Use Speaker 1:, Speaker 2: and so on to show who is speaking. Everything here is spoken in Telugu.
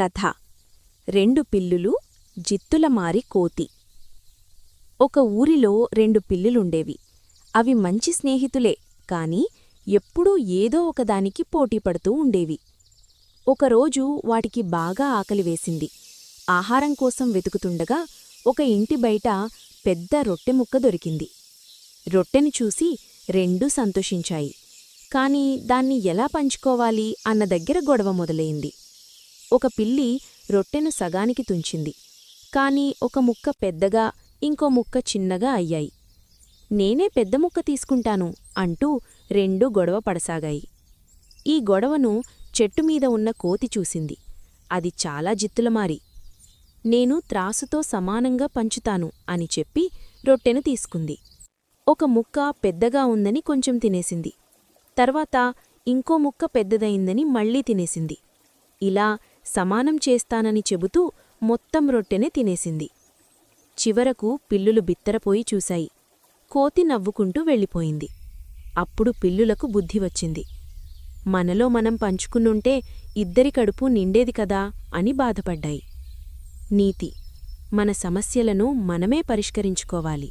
Speaker 1: కథ రెండు పిల్లులు జిత్తులమారి కోతి. ఒక ఊరిలో రెండు పిల్లులుండేవి. అవి మంచి స్నేహితులే, కాని ఎప్పుడూ ఏదో ఒకదానికి పోటీపడుతూ ఉండేవి. ఒకరోజు వాటికి బాగా ఆకలివేసింది. ఆహారం కోసం వెతుకుతుండగా ఒక ఇంటి బయట పెద్ద రొట్టెముక్క దొరికింది. రొట్టెని చూసి రెండూ సంతోషించాయి. కాని దాన్ని ఎలా పంచుకోవాలి అన్న దగ్గర గొడవ మొదలైంది. ఒక పిల్లి రొట్టెను సగానికి తుంచింది. కాని ఒక ముక్క పెద్దగా, ఇంకో ముక్క చిన్నగా అయ్యాయి. నేనే పెద్ద ముక్క తీసుకుంటాను అంటూ రెండూ గొడవ పడసాగాయి. ఈ గొడవను చెట్టుమీద ఉన్న కోతి చూసింది. అది చాలా జిత్తులమారి. నేను త్రాసుతో సమానంగా పంచుతాను అని చెప్పి రొట్టెను తీసుకుంది. ఒక ముక్క పెద్దగా ఉందని కొంచెం తినేసింది. తర్వాత ఇంకో ముక్క పెద్దదయిందని మళ్లీ తినేసింది. ఇలా సమానం చేస్తానని చెబుతూ మొత్తం రొట్టెనే తినేసింది. చివరకు పిల్లులు బిత్తరపోయి చూశాయి. కోతి నవ్వుకుంటూ వెళ్ళిపోయింది. అప్పుడు పిల్లులకు బుద్ధి వచ్చింది. మనలో మనం పంచుకున్నుంటే ఇద్దరి కడుపు నిండేది కదా అని బాధపడ్డాయి. నీతి: మన సమస్యలను మనమే పరిష్కరించుకోవాలి.